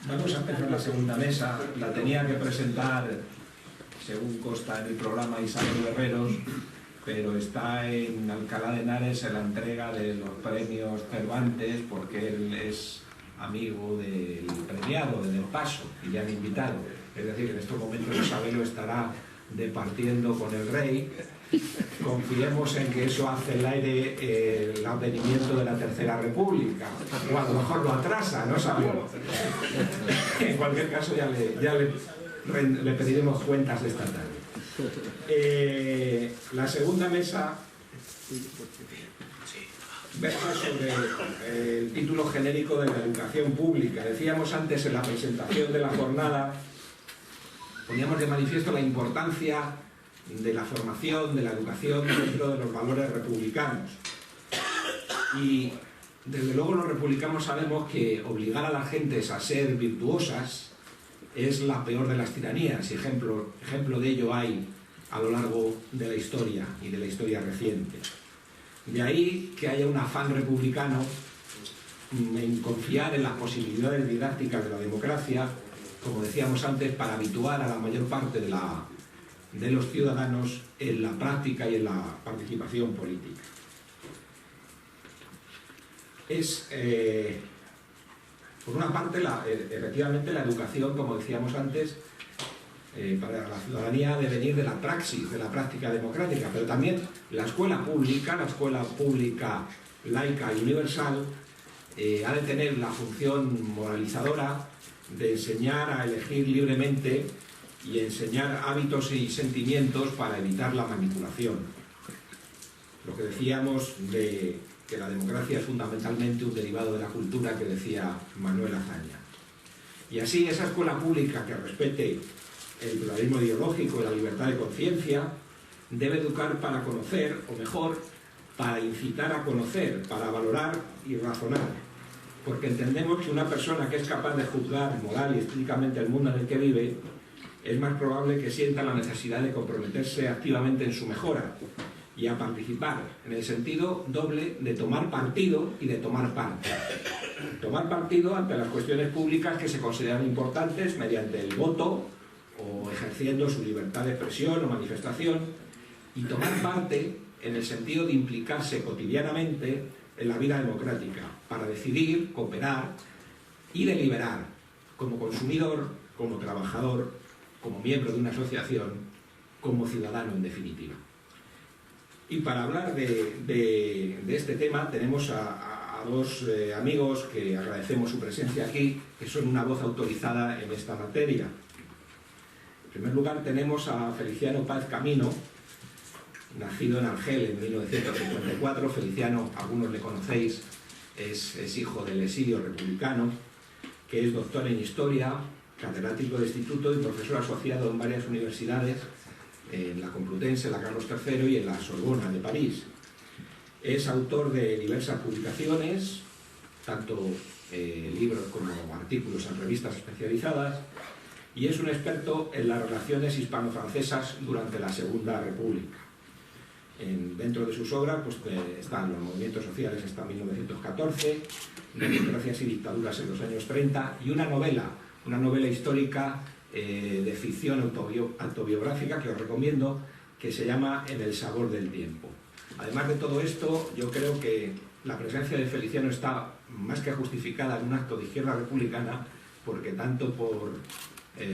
Vamos a empezar la segunda mesa. La tenía que presentar, según consta en el programa, Isabel Herreros, pero está en Alcalá de Henares en la entrega de los premios Cervantes, porque él es amigo del premiado, del Paso, y le han invitado. Es decir, en estos momentos Isabel lo estará departiendo con el rey. Confiemos en que eso acelere el advenimiento de la Tercera República, o a lo mejor lo atrasa, no sabemos. En cualquier caso ya le pediremos cuentas de esta tarde. La segunda mesa versa sobre el título genérico de la educación pública. Decíamos antes en la presentación de la jornada, poníamos de manifiesto la importancia de la formación, de la educación dentro de los valores republicanos. Y desde luego los republicanos sabemos que obligar a las gentes a ser virtuosas es la peor de las tiranías, y ejemplo de ello hay a lo largo de la historia y de la historia reciente. De ahí que haya un afán republicano en confiar en las posibilidades didácticas de la democracia, como decíamos antes, para habituar a la mayor parte de los ciudadanos en la práctica y en la participación política. Es, por una parte, efectivamente la educación, como decíamos antes, para la ciudadanía debe venir de la praxis, de la práctica democrática, pero también la escuela pública laica y universal, ha de tener la función moralizadora de enseñar a elegir libremente y enseñar hábitos y sentimientos para evitar la manipulación. Lo que decíamos de que la democracia es fundamentalmente un derivado de la cultura, que decía Manuel Azaña. Y así esa escuela pública que respete el pluralismo ideológico y la libertad de conciencia debe educar para conocer, o mejor, para incitar a conocer, para valorar y razonar. Porque entendemos que una persona que es capaz de juzgar moral y estéticamente el mundo en el que vive, es más probable que sienta la necesidad de comprometerse activamente en su mejora y a participar, en el sentido doble de tomar partido y de tomar parte. Tomar partido ante las cuestiones públicas que se consideran importantes mediante el voto o ejerciendo su libertad de expresión o manifestación, y tomar parte en el sentido de implicarse cotidianamente en la vida democrática para decidir, cooperar y deliberar como consumidor, como trabajador, como miembro de una asociación, como ciudadano en definitiva. Y para hablar de este tema tenemos a dos amigos que agradecemos su presencia aquí, que son una voz autorizada en esta materia. En primer lugar tenemos a Feliciano Páez Camino, nacido en Argel en 1954. Feliciano, algunos le conocéis, es hijo del exilio republicano, que es doctor en Historia, catedrático de instituto y profesor asociado en varias universidades, en la Complutense, la Carlos III y en la Sorbona de París. Es autor de diversas publicaciones, tanto libros como artículos en revistas especializadas, y es un experto en las relaciones hispano-francesas durante la Segunda República. Dentro de sus obras pues, están los movimientos sociales hasta 1914, democracias y dictaduras en los años 30, y una novela histórica de ficción autobiográfica que os recomiendo, que se llama En el sabor del tiempo. Además de todo esto, yo creo que la presencia de Feliciano está más que justificada en un acto de izquierda republicana, porque tanto por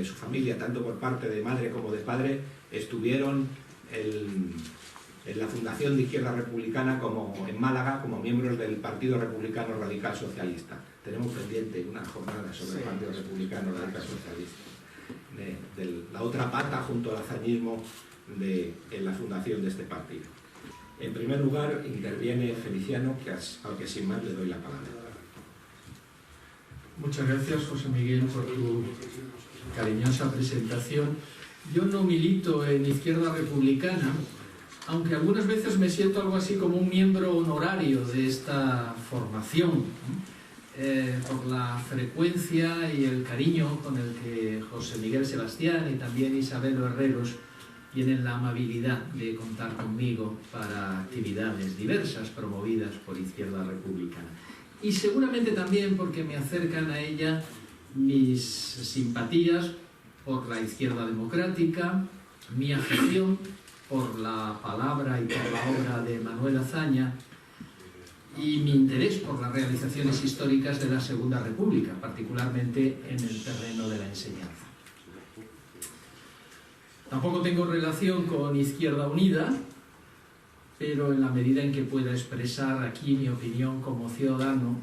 su familia, tanto por parte de madre como de padre, estuvieron en la fundación de Izquierda Republicana como en Málaga como miembros del Partido Republicano Radical Socialista. Tenemos pendiente una jornada sobre el Partido Republicano Radical Socialista, de la otra pata junto al azañismo en la fundación de este partido. En primer lugar interviene Feliciano, al que sin más le doy la palabra. Muchas gracias, José Miguel, por tu cariñosa presentación. Yo no milito en Izquierda Republicana, aunque algunas veces me siento algo así como un miembro honorario de esta formación, por la frecuencia y el cariño con el que José Miguel Sebastián y también Isabel Herreros tienen la amabilidad de contar conmigo para actividades diversas promovidas por Izquierda Republicana. y seguramente también porque me acercan a ella mis simpatías por la izquierda democrática, mi afición por la palabra y por la obra de Manuel Azaña y mi interés por las realizaciones históricas de la Segunda República, particularmente en el terreno de la enseñanza. Tampoco tengo relación con Izquierda Unida, pero en la medida en que pueda expresar aquí mi opinión como ciudadano,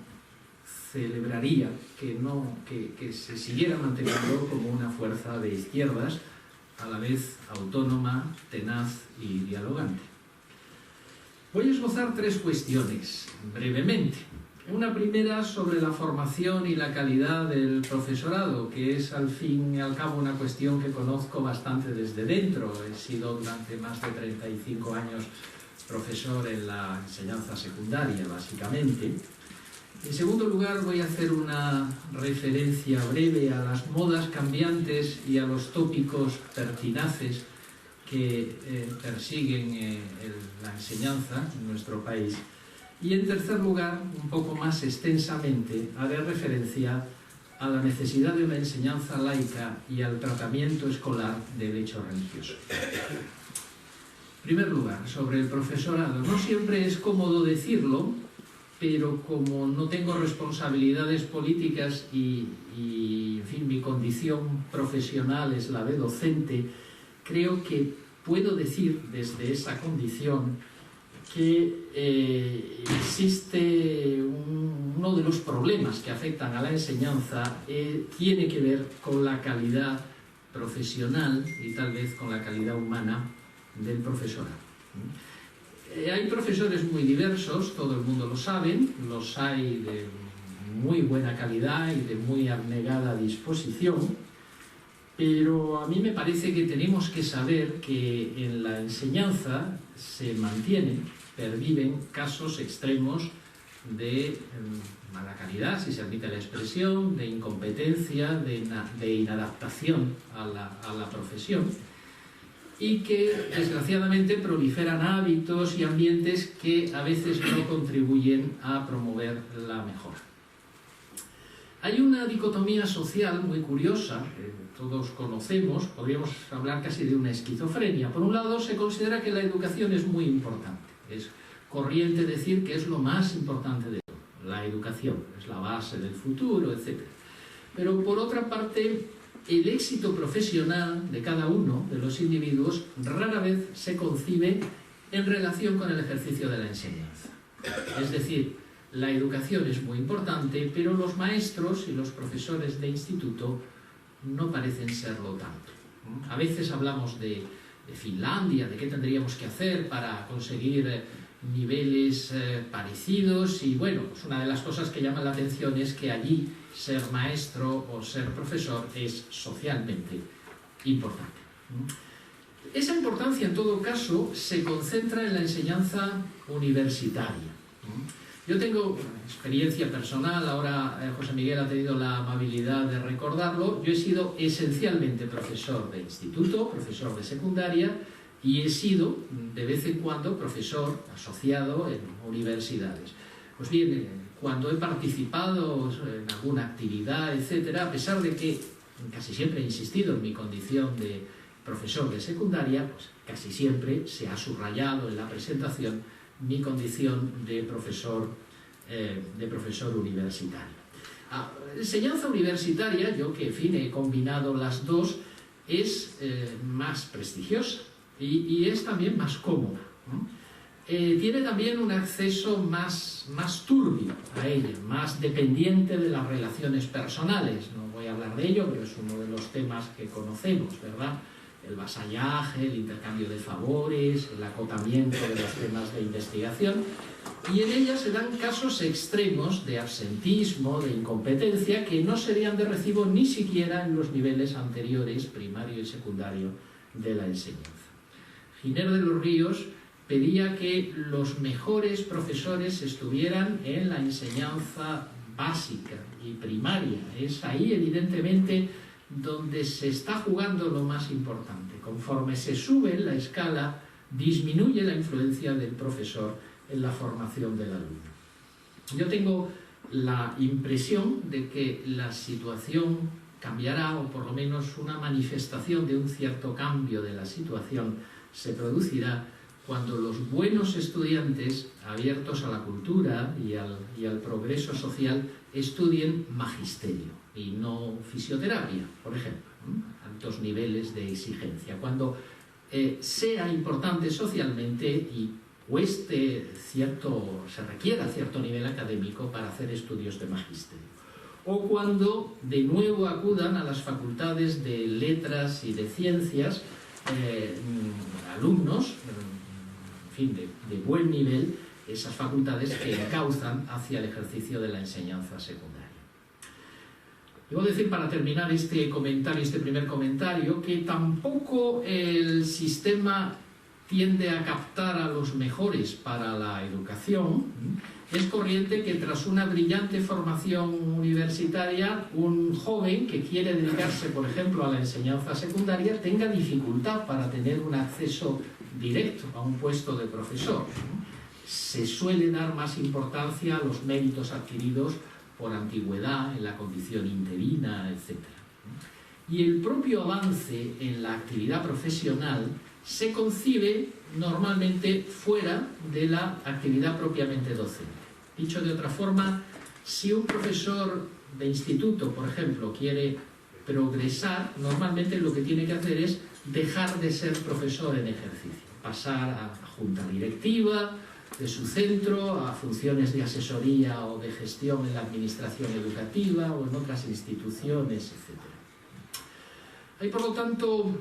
celebraría que se siguiera manteniendo como una fuerza de izquierdas, a la vez autónoma, tenaz y dialogante. Voy a esbozar tres cuestiones, brevemente. Una primera sobre la formación y la calidad del profesorado, que es al fin y al cabo una cuestión que conozco bastante desde dentro. He sido durante más de 35 años profesor en la enseñanza secundaria, básicamente. En segundo lugar, voy a hacer una referencia breve a las modas cambiantes y a los tópicos pertinaces que persiguen la enseñanza en nuestro país. Y en tercer lugar, un poco más extensamente, haré referencia a la necesidad de una enseñanza laica y al tratamiento escolar del hecho religioso. En primer lugar, sobre el profesorado. No siempre es cómodo decirlo, pero como no tengo responsabilidades políticas y en fin, mi condición profesional es la de docente, creo que puedo decir desde esa condición que existe uno de los problemas que afectan a la enseñanza tiene que ver con la calidad profesional y tal vez con la calidad humana del profesorado. Hay profesores muy diversos, todo el mundo lo sabe, los hay de muy buena calidad y de muy abnegada disposición, pero a mí me parece que tenemos que saber que en la enseñanza se mantienen, perviven casos extremos de mala calidad, si se admite la expresión, de incompetencia, de inadaptación a la profesión, y que desgraciadamente proliferan hábitos y ambientes que a veces no contribuyen a promover la mejora. Hay una dicotomía social muy curiosa, que todos conocemos, podríamos hablar casi de una esquizofrenia. Por un lado, se considera que la educación es muy importante. Es corriente decir que es lo más importante de todo. La educación es la base del futuro, etc. Pero por otra parte, el éxito profesional de cada uno de los individuos rara vez se concibe en relación con el ejercicio de la enseñanza. Es decir, la educación es muy importante, pero los maestros y los profesores de instituto no parecen serlo tanto. A veces hablamos de Finlandia, de qué tendríamos que hacer para conseguir niveles parecidos, y bueno, pues una de las cosas que llama la atención es que allí ser maestro o ser profesor es socialmente importante. Esa importancia, en todo caso, se concentra en la enseñanza universitaria. Yo tengo experiencia personal, ahora José Miguel ha tenido la amabilidad de recordarlo. Yo he sido esencialmente profesor de instituto, profesor de secundaria, y he sido, de vez en cuando, profesor asociado en universidades. Pues bien, cuando he participado en alguna actividad, etcétera, a pesar de que casi siempre he insistido en mi condición de profesor de secundaria, pues casi siempre se ha subrayado en la presentación mi condición de profesor universitario. Enseñanza universitaria, yo que en fin he combinado las dos, es más prestigiosa y es también más cómoda, ¿no? Tiene también un acceso más turbio a ella, más dependiente de las relaciones personales. No voy a hablar de ello, pero es uno de los temas que conocemos, ¿verdad? El vasallaje, el intercambio de favores, el acotamiento de los temas de investigación, y en ella se dan casos extremos de absentismo, de incompetencia, que no serían de recibo ni siquiera en los niveles anteriores, primario y secundario, de la enseñanza. Giner de los Ríos pedía que los mejores profesores estuvieran en la enseñanza básica y primaria. Es ahí, evidentemente, donde se está jugando lo más importante. Conforme se sube en la escala, disminuye la influencia del profesor en la formación del alumno. Yo tengo la impresión de que la situación cambiará, o por lo menos una manifestación de un cierto cambio de la situación se producirá cuando los buenos estudiantes, abiertos a la cultura y al progreso social, estudien magisterio y no fisioterapia, por ejemplo, altos niveles de exigencia. Cuando sea importante socialmente y se requiera cierto nivel académico para hacer estudios de magisterio. O cuando de nuevo acudan a las facultades de letras y de ciencias alumnos, en fin, de buen nivel, esas facultades que encauzan hacia el ejercicio de la enseñanza secundaria. Debo decir, para terminar este primer comentario, que tampoco el sistema tiende a captar a los mejores para la educación. Es corriente que tras una brillante formación universitaria, un joven que quiere dedicarse, por ejemplo, a la enseñanza secundaria, tenga dificultad para tener un acceso directo a un puesto de profesor. Se suele dar más importancia a los méritos adquiridos por antigüedad en la condición interina, etc. Y el propio avance en la actividad profesional se concibe normalmente fuera de la actividad propiamente docente. Dicho de otra forma, si un profesor de instituto, por ejemplo, quiere progresar, normalmente lo que tiene que hacer es dejar de ser profesor en ejercicio, pasar a junta directiva de su centro, a funciones de asesoría o de gestión en la administración educativa o en otras instituciones, etc. Hay, por lo tanto,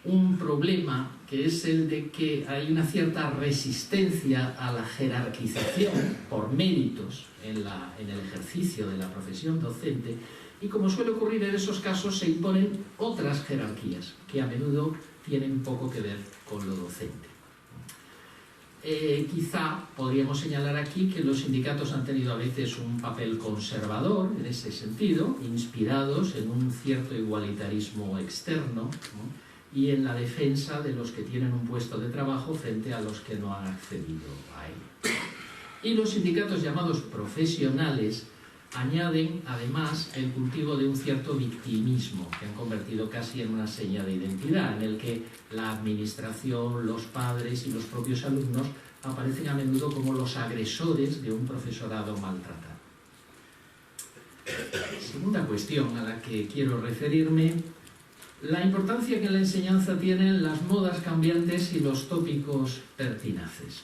un problema, que es el de que hay una cierta resistencia a la jerarquización por méritos en el ejercicio de la profesión docente, y como suele ocurrir en esos casos, se imponen otras jerarquías que a menudo tienen poco que ver con lo docente. Quizá podríamos señalar aquí que los sindicatos han tenido a veces un papel conservador en ese sentido, inspirados en un cierto igualitarismo externo, ¿no?, y en la defensa de los que tienen un puesto de trabajo frente a los que no han accedido a él. Y los sindicatos llamados profesionales añaden además el cultivo de un cierto victimismo que han convertido casi en una seña de identidad, en el que la administración, los padres y los propios alumnos aparecen a menudo como los agresores de un profesorado maltratado. Segunda cuestión a la que quiero referirme: la importancia que en la enseñanza tienen las modas cambiantes y los tópicos pertinaces.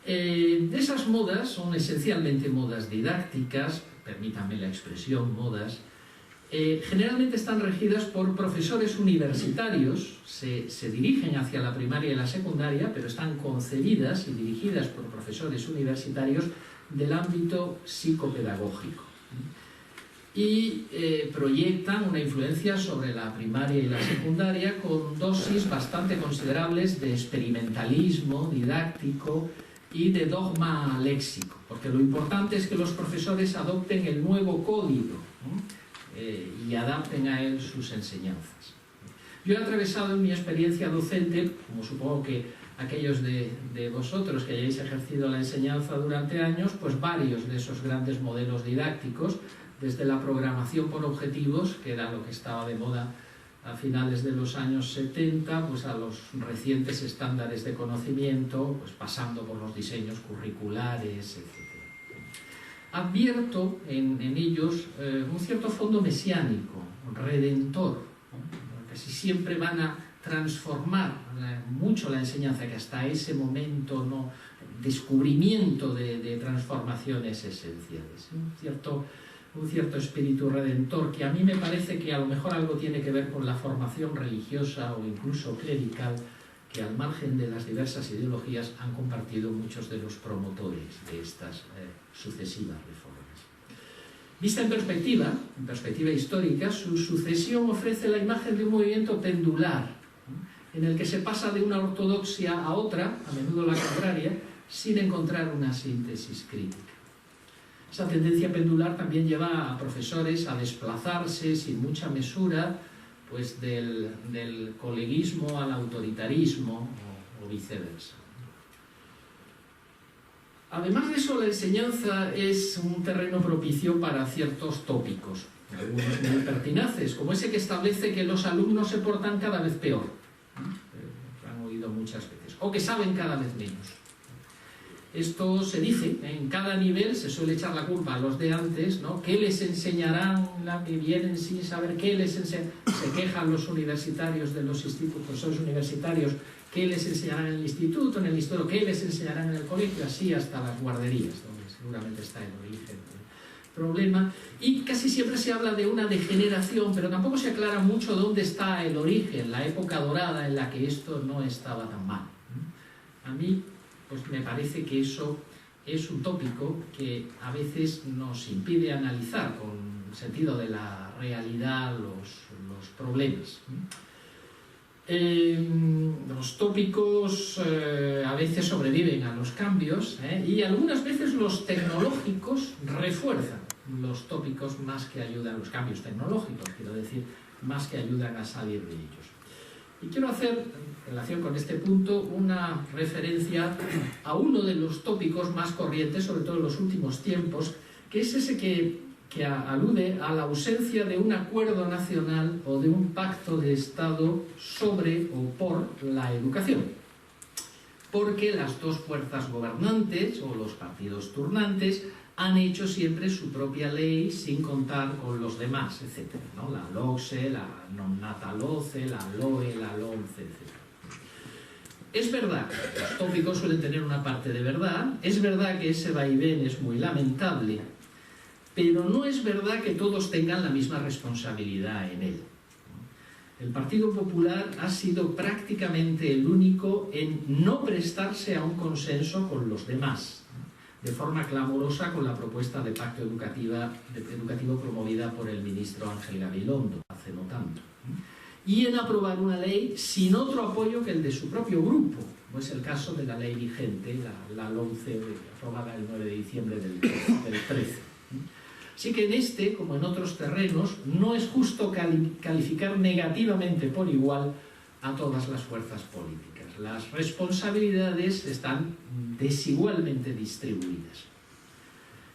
Esas modas son esencialmente modas didácticas, permítanme la expresión, modas. Generalmente están regidas por profesores universitarios, se dirigen hacia la primaria y la secundaria, pero están concebidas y dirigidas por profesores universitarios del ámbito psicopedagógico. Y proyectan una influencia sobre la primaria y la secundaria con dosis bastante considerables de experimentalismo didáctico y de dogma léxico, porque lo importante es que los profesores adopten el nuevo código, ¿no?, y adapten a él sus enseñanzas. Yo he atravesado en mi experiencia docente, como supongo que aquellos de vosotros que hayáis ejercido la enseñanza durante años, pues varios de esos grandes modelos didácticos, desde la programación por objetivos, que era lo que estaba de moda a finales de los años 70, pues a los recientes estándares de conocimiento, pues pasando por los diseños curriculares, etc. Advierto en ellos un cierto fondo mesiánico, redentor, ¿no?, que si siempre van a transformar mucho la enseñanza, que hasta ese momento no, descubrimiento de transformaciones esenciales, un cierto espíritu redentor, que a mí me parece que a lo mejor algo tiene que ver con la formación religiosa o incluso clerical, que al margen de las diversas ideologías han compartido muchos de los promotores de estas sucesivas reformas. Vista en perspectiva histórica, su sucesión ofrece la imagen de un movimiento pendular, ¿no?, en el que se pasa de una ortodoxia a otra, a menudo la contraria, sin encontrar una síntesis crítica. Esa tendencia pendular también lleva a profesores a desplazarse sin mucha mesura, pues del coleguismo al autoritarismo o viceversa. Además de eso, la enseñanza es un terreno propicio para ciertos tópicos, algunos muy pertinaces, como ese que establece que los alumnos se portan cada vez peor, lo han oído muchas veces, o que saben cada vez menos. Esto se dice, en cada nivel se suele echar la culpa a los de antes, ¿no? ¿Qué les enseñarán la que vienen sin saber qué les enseñarán? Se quejan los universitarios de los profesores universitarios, ¿qué les enseñarán en el instituto, qué les enseñarán en el colegio? Así hasta las guarderías, donde seguramente está el origen del problema. Y casi siempre se habla de una degeneración, pero tampoco se aclara mucho dónde está el origen, la época dorada en la que esto no estaba tan mal. A mí pues me parece que eso es un tópico que a veces nos impide analizar con sentido de la realidad los problemas. Los tópicos a veces sobreviven a los cambios, y algunas veces los tecnológicos refuerzan los tópicos más que ayudan, los cambios tecnológicos, quiero decir, más que ayudan a salir de ellos. Y quiero hacer, en relación con este punto, una referencia a uno de los tópicos más corrientes, sobre todo en los últimos tiempos, que es ese que alude a la ausencia de un acuerdo nacional o de un pacto de Estado sobre o por la educación. Porque las dos fuerzas gobernantes o los partidos turnantes han hecho siempre su propia ley sin contar con los demás, etc., ¿no? La LOCSE, la Non Nata LOCE, la LOE, la LOMCE, etc. Es verdad, los tópicos suelen tener una parte de verdad, es verdad que ese vaivén es muy lamentable, pero no es verdad que todos tengan la misma responsabilidad en él. El Partido Popular ha sido prácticamente el único en no prestarse a un consenso con los demás, de forma clamorosa con la propuesta de pacto educativo promovida por el ministro Ángel Gabilondo, hace no tanto, y en aprobar una ley sin otro apoyo que el de su propio grupo, como es el caso de la ley vigente, la LOMCE, aprobada el 9 de diciembre del 13. Así que en este, como en otros terrenos, no es justo calificar negativamente por igual a todas las fuerzas políticas. Las responsabilidades están desigualmente distribuidas.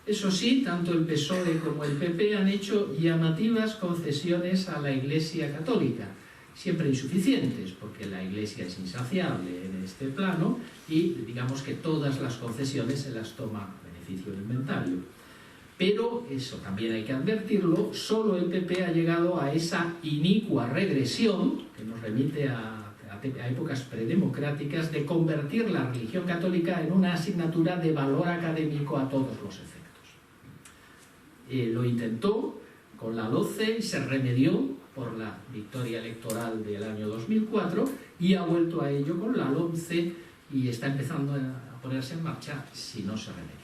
Eso sí, tanto el PSOE como el PP han hecho llamativas concesiones a la Iglesia Católica, siempre insuficientes, porque la Iglesia es insaciable en este plano y digamos que todas las concesiones se las toma a beneficio del inventario. Pero, eso también hay que advertirlo, solo el PP ha llegado a esa inicua regresión, que nos remite a épocas predemocráticas, de convertir la religión católica en una asignatura de valor académico a todos los efectos. Lo intentó con la LOCE y se remedió por la victoria electoral del año 2004 y ha vuelto a ello con la LOMCE y está empezando a ponerse en marcha si no se remedia.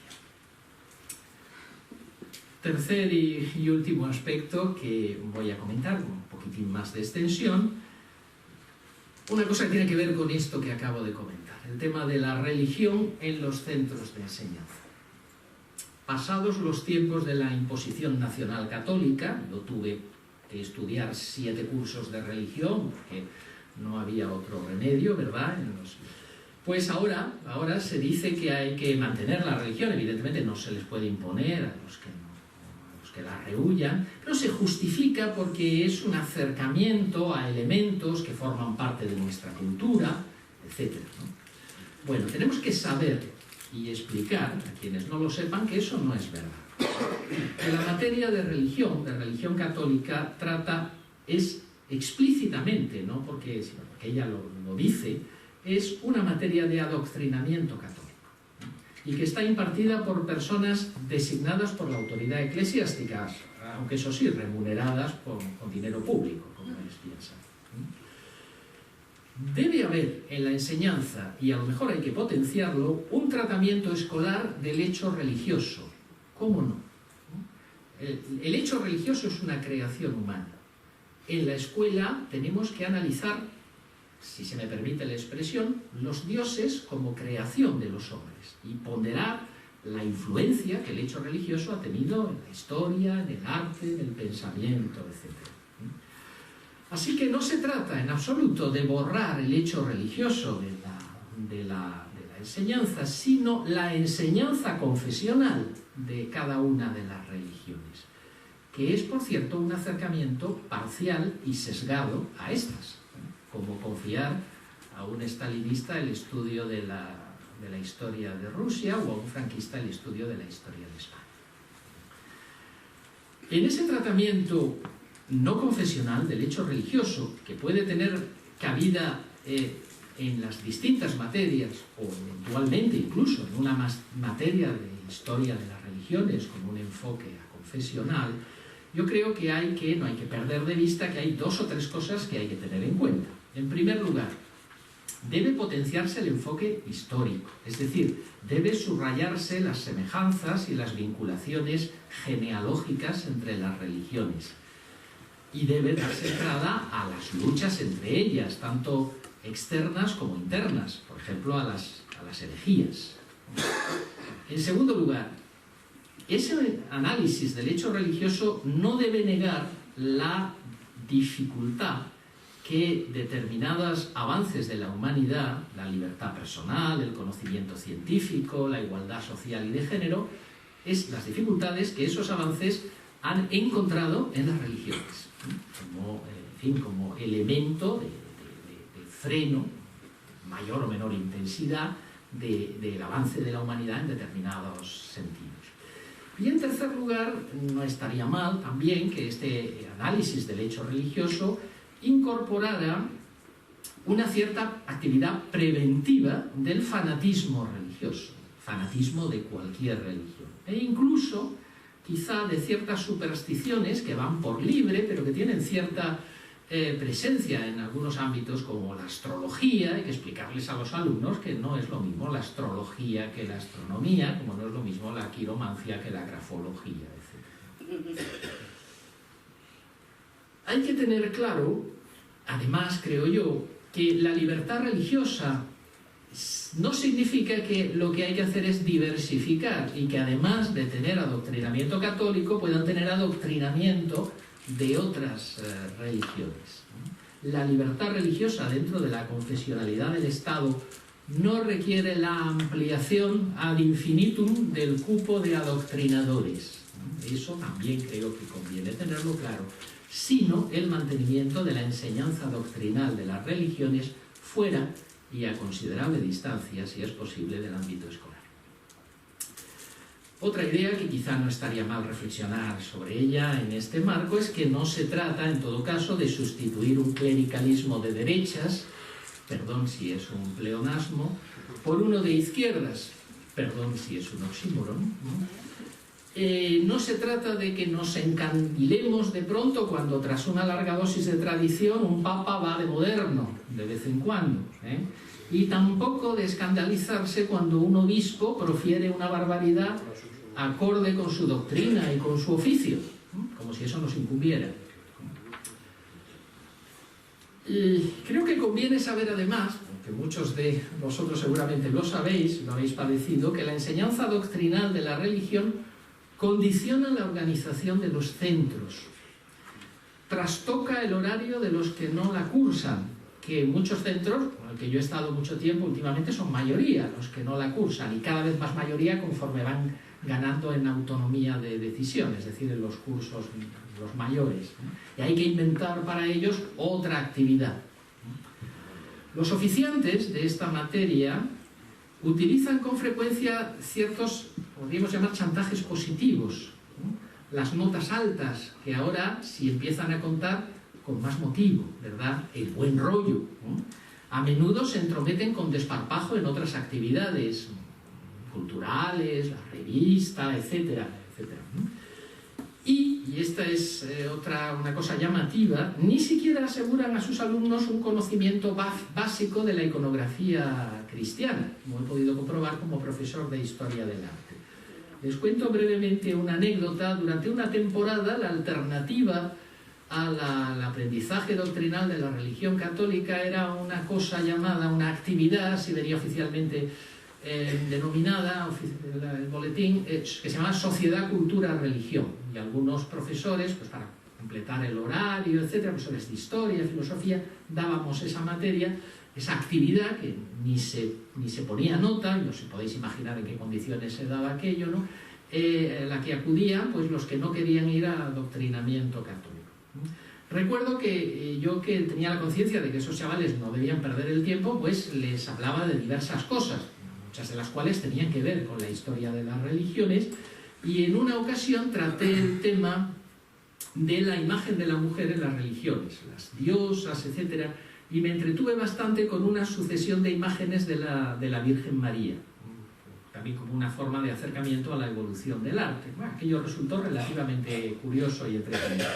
Tercer y último aspecto que voy a comentar con un poquitín más de extensión, una cosa que tiene que ver con esto que acabo de comentar, el tema de la religión en los centros de enseñanza. Pasados los tiempos de la imposición nacional católica, yo tuve que estudiar 7 cursos de religión, porque no había otro remedio, ¿verdad? Pues ahora se dice que hay que mantener la religión, evidentemente no se les puede imponer a los que la rehúyan, pero se justifica porque es un acercamiento a elementos que forman parte de nuestra cultura, etc., ¿no? Bueno, tenemos que saber y explicar a quienes no lo sepan que eso no es verdad. Que la materia de religión católica es explícitamente, no porque ella lo dice, es una materia de adoctrinamiento católico, y que está impartida por personas designadas por la autoridad eclesiástica, aunque eso sí, remuneradas con dinero público, como ellos piensan. Debe haber en la enseñanza, y a lo mejor hay que potenciarlo, un tratamiento escolar del hecho religioso. ¿Cómo no? El hecho religioso es una creación humana. En la escuela tenemos que analizar, si se me permite la expresión, los dioses como creación de los hombres y ponderar la influencia que el hecho religioso ha tenido en la historia, en el arte, en el pensamiento, etc. Así que no se trata en absoluto de borrar el hecho religioso de la enseñanza, sino la enseñanza confesional de cada una de las religiones, que es, por cierto, un acercamiento parcial y sesgado a estas, como confiar a un stalinista el estudio de la historia de Rusia o a un franquista el estudio de la historia de España. En ese tratamiento no confesional del hecho religioso, que puede tener cabida en las distintas materias o eventualmente incluso en una materia de historia de las religiones con un enfoque confesional, yo creo que no hay que perder de vista que hay 2 o 3 cosas que hay que tener en cuenta. En primer lugar, debe potenciarse el enfoque histórico, es decir, debe subrayarse las semejanzas y las vinculaciones genealógicas entre las religiones y debe darse entrada a las luchas entre ellas, tanto externas como internas, por ejemplo a las herejías. En segundo lugar, ese análisis del hecho religioso no debe negar la dificultad que determinados avances de la humanidad, la libertad personal, el conocimiento científico, la igualdad social y de género, las dificultades que esos avances han encontrado en las religiones, como elemento de freno, mayor o menor intensidad, del avance de la humanidad en determinados sentidos. Y en tercer lugar, no estaría mal también que este análisis del hecho religioso incorporara una cierta actividad preventiva del fanatismo religioso, fanatismo de cualquier religión, e incluso quizá de ciertas supersticiones que van por libre, pero que tienen cierta presencia en algunos ámbitos como la astrología. Hay que explicarles a los alumnos que no es lo mismo la astrología que la astronomía, como no es lo mismo la quiromancia que la grafología, etc. Hay que tener claro, además, creo yo, que la libertad religiosa no significa que lo que hay que hacer es diversificar y que además de tener adoctrinamiento católico puedan tener adoctrinamiento de otras religiones. La libertad religiosa dentro de la confesionalidad del Estado no requiere la ampliación ad infinitum del cupo de adoctrinadores. Eso también creo que conviene tenerlo claro, sino el mantenimiento de la enseñanza doctrinal de las religiones fuera y a considerable distancia, si es posible, del ámbito escolar. Otra idea que quizá no estaría mal reflexionar sobre ella en este marco es que no se trata, en todo caso, de sustituir un clericalismo de derechas, perdón si es un pleonasmo, por uno de izquierdas, perdón si es un oxímoron, ¿no? No se trata de que nos encandilemos de pronto cuando tras una larga dosis de tradición un papa va de moderno de vez en cuando, y tampoco de escandalizarse cuando un obispo profiere una barbaridad acorde con su doctrina y con su oficio, como si eso nos incumbiera. Creo que conviene saber además, que muchos de vosotros seguramente lo sabéis, lo habéis padecido, que la enseñanza doctrinal de la religión condiciona la organización de los centros, trastoca el horario de los que no la cursan, que muchos centros, con el que yo he estado mucho tiempo últimamente, son mayoría los que no la cursan, y cada vez más mayoría conforme van ganando en autonomía de decisión, es decir, en los cursos los mayores, y hay que inventar para ellos otra actividad. Los oficiantes de esta materia utilizan con frecuencia ciertos, podríamos llamar, chantajes positivos, las notas altas, que ahora si empiezan a contar con más motivo, ¿verdad? El buen rollo. A menudo se entrometen con desparpajo en otras actividades culturales, la revista, etcétera, etcétera. Y esta es una cosa llamativa, ni siquiera aseguran a sus alumnos un conocimiento básico de la iconografía cristiana, como he podido comprobar como profesor de Historia del Arte. Les cuento brevemente una anécdota. Durante una temporada, la alternativa al aprendizaje doctrinal de la religión católica era una cosa llamada, una actividad, así venía oficialmente denominada, el boletín, que se llama Sociedad, Cultura, Religión. Y algunos profesores, pues para completar el horario, etcétera, profesores de historia, filosofía, dábamos esa materia, esa actividad que ni se ponía nota, no os podéis imaginar en qué condiciones se daba aquello, ¿no? La que acudían pues los que no querían ir a adoctrinamiento católico. Recuerdo que yo, que tenía la conciencia de que esos chavales no debían perder el tiempo, pues les hablaba de diversas cosas, muchas de las cuales tenían que ver con la historia de las religiones, y en una ocasión traté el tema de la imagen de la mujer en las religiones, las diosas, etcétera, y me entretuve bastante con una sucesión de imágenes de la Virgen María, también como una forma de acercamiento a la evolución del arte. Bueno, aquello resultó relativamente curioso y entretenido.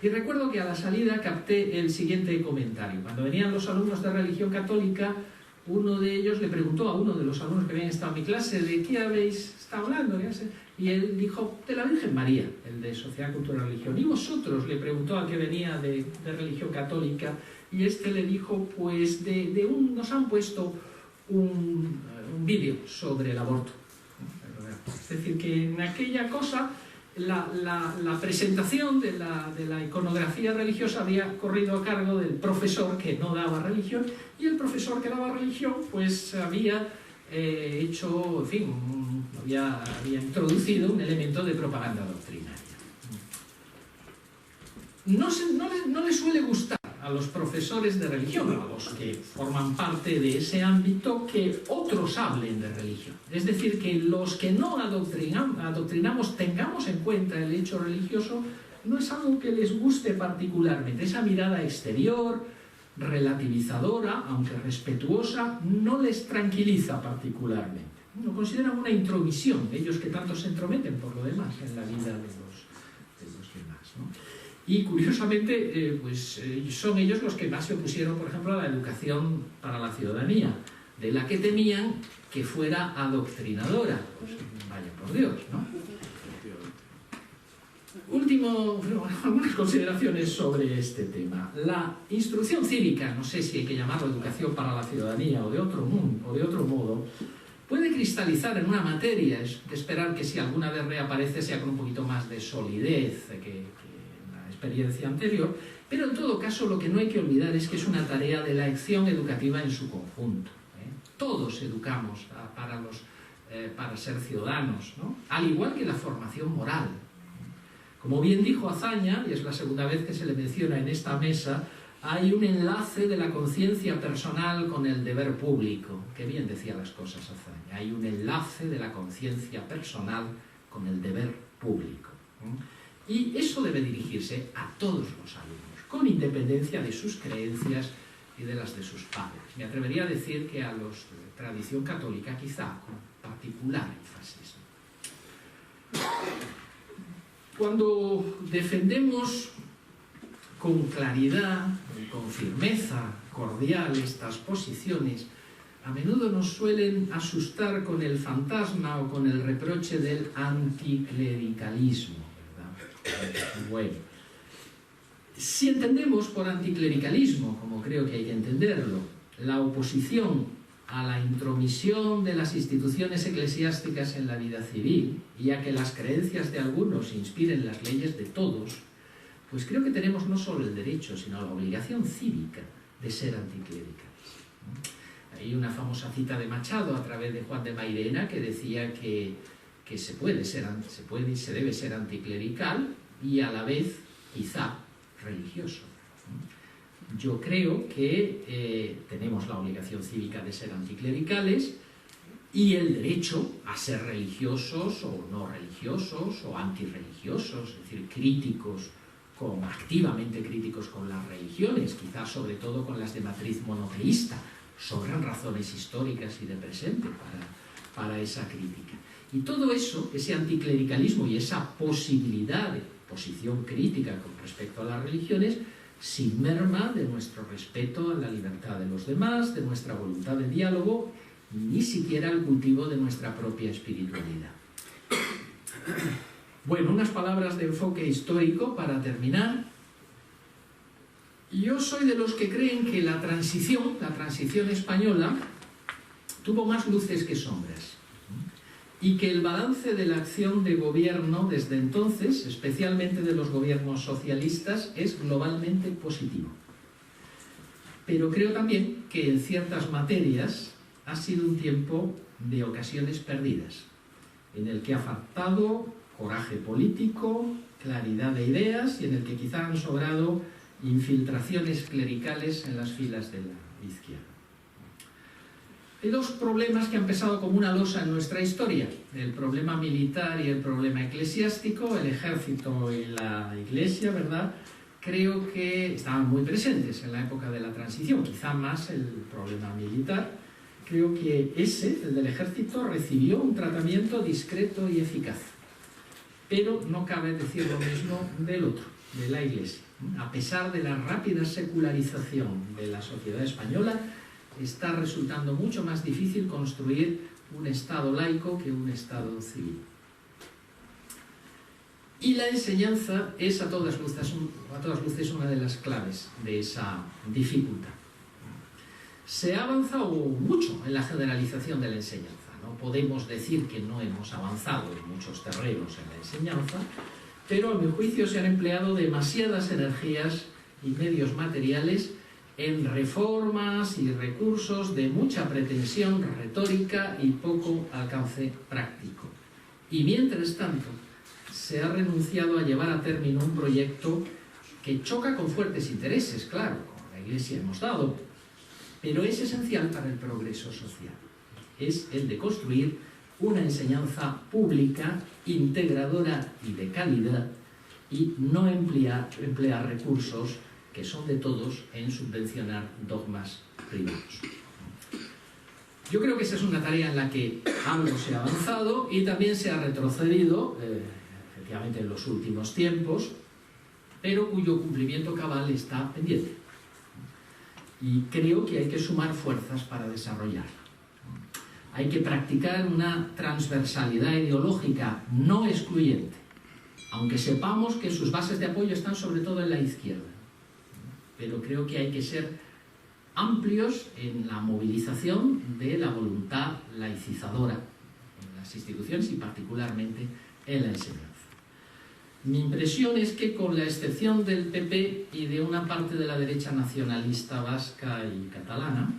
Y recuerdo que a la salida capté el siguiente comentario. Cuando venían los alumnos de religión católica, uno de ellos le preguntó a uno de los alumnos que habían estado en mi clase: ¿de qué habéis estado hablando? Y él dijo: de la Virgen María, el de Sociedad, Cultura y Religión. ¿Y vosotros? Le preguntó al que venía de religión católica, y este le dijo: pues nos han puesto un vídeo sobre el aborto. Es decir, que en aquella cosa la presentación de la iconografía religiosa había corrido a cargo del profesor que no daba religión, y el profesor que daba religión pues había hecho, en fin, había introducido un elemento de propaganda doctrinaria. No les suele gustar a los profesores de religión, a los que forman parte de ese ámbito, que otros hablen de religión. Es decir, que los que no adoctrinamos tengamos en cuenta el hecho religioso, no es algo que les guste particularmente. Esa mirada exterior, relativizadora, aunque respetuosa, no les tranquiliza particularmente. Lo consideran una intromisión, ellos que tanto se entrometen por lo demás en la vida de los demás, ¿no? Y curiosamente, son ellos los que más se opusieron, por ejemplo, a la educación para la ciudadanía, de la que temían que fuera adoctrinadora. Pues vaya por Dios, ¿no? Algunas consideraciones sobre este tema. La instrucción cívica, no sé si hay que llamarlo educación para la ciudadanía o de otro modo, puede cristalizar en una materia. Es de esperar que si alguna vez reaparece sea con un poquito más de solidez que experiencia anterior, pero en todo caso lo que no hay que olvidar es que es una tarea de la acción educativa en su conjunto. Todos educamos para ser ciudadanos, ¿no? Al igual que la formación moral. Como bien dijo Azaña, y es la segunda vez que se le menciona en esta mesa, hay un enlace de la conciencia personal con el deber público. Qué bien decía las cosas Azaña. Hay un enlace de la conciencia personal con el deber público. Y eso debe dirigirse a todos los alumnos, con independencia de sus creencias y de las de sus padres. Me atrevería a decir que a los de tradición católica quizá con particular énfasis. Cuando defendemos con claridad y con firmeza cordial estas posiciones, a menudo nos suelen asustar con el fantasma o con el reproche del anticlericalismo. Bueno, si entendemos por anticlericalismo, como creo que hay que entenderlo, la oposición a la intromisión de las instituciones eclesiásticas en la vida civil y a que las creencias de algunos inspiren las leyes de todos, pues creo que tenemos no solo el derecho, sino la obligación cívica de ser anticlericales. Hay una famosa cita de Machado a través de Juan de Mairena que decía que se debe ser anticlerical y a la vez quizá religioso. Yo creo que tenemos la obligación cívica de ser anticlericales y el derecho a ser religiosos o no religiosos o antirreligiosos, es decir, activamente críticos con las religiones, quizás sobre todo con las de matriz monoteísta. Sobran razones históricas y de presente para esa crítica. Y todo eso, ese anticlericalismo y esa posibilidad de posición crítica con respecto a las religiones, sin merma de nuestro respeto a la libertad de los demás, de nuestra voluntad de diálogo, ni siquiera el cultivo de nuestra propia espiritualidad. Bueno, unas palabras de enfoque histórico para terminar. Yo soy de los que creen que la transición española tuvo más luces que sombras. y que el balance de la acción de gobierno desde entonces, especialmente de los gobiernos socialistas, es globalmente positivo. Pero creo también que en ciertas materias ha sido un tiempo de ocasiones perdidas, en el que ha faltado coraje político, claridad de ideas y en el que quizá han sobrado infiltraciones clericales en las filas de la izquierda. Hay dos problemas que han pesado como una losa en nuestra historia: el problema militar y el problema eclesiástico, el ejército y la iglesia, ¿verdad? Creo que estaban muy presentes en la época de la transición, quizá más el problema militar. Creo que ese, el del ejército, recibió un tratamiento discreto y eficaz. Pero no cabe decir lo mismo del otro, de la iglesia. A pesar de la rápida secularización de la sociedad española, está resultando mucho más difícil construir un Estado laico que un Estado civil. Y la enseñanza es a todas luces una de las claves de esa dificultad. Se ha avanzado mucho en la generalización de la enseñanza. No podemos decir que no hemos avanzado en muchos terrenos en la enseñanza, pero a mi juicio se han empleado demasiadas energías y medios materiales en reformas y recursos de mucha pretensión retórica y poco alcance práctico. Y mientras tanto, se ha renunciado a llevar a término un proyecto que choca con fuertes intereses, claro, como la Iglesia hemos dado, pero es esencial para el progreso social. Es el de construir una enseñanza pública, integradora y de calidad, y no emplear recursos que son de todos en subvencionar dogmas privados. Yo creo que esa es una tarea en la que algo se ha avanzado y también se ha retrocedido, efectivamente en los últimos tiempos, pero cuyo cumplimiento cabal está pendiente. Y creo que hay que sumar fuerzas para desarrollarla. Hay que practicar una transversalidad ideológica no excluyente, aunque sepamos que sus bases de apoyo están sobre todo en la izquierda. Pero creo que hay que ser amplios en la movilización de la voluntad laicizadora en las instituciones y particularmente en la enseñanza. Mi impresión es que, con la excepción del PP y de una parte de la derecha nacionalista vasca y catalana,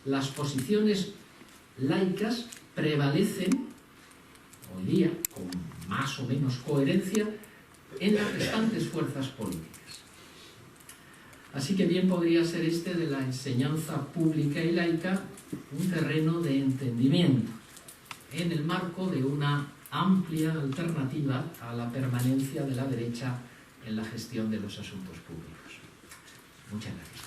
las posiciones laicas prevalecen hoy día con más o menos coherencia en las restantes fuerzas políticas. Así que bien podría ser este de la enseñanza pública y laica un terreno de entendimiento en el marco de una amplia alternativa a la permanencia de la derecha en la gestión de los asuntos públicos. Muchas gracias.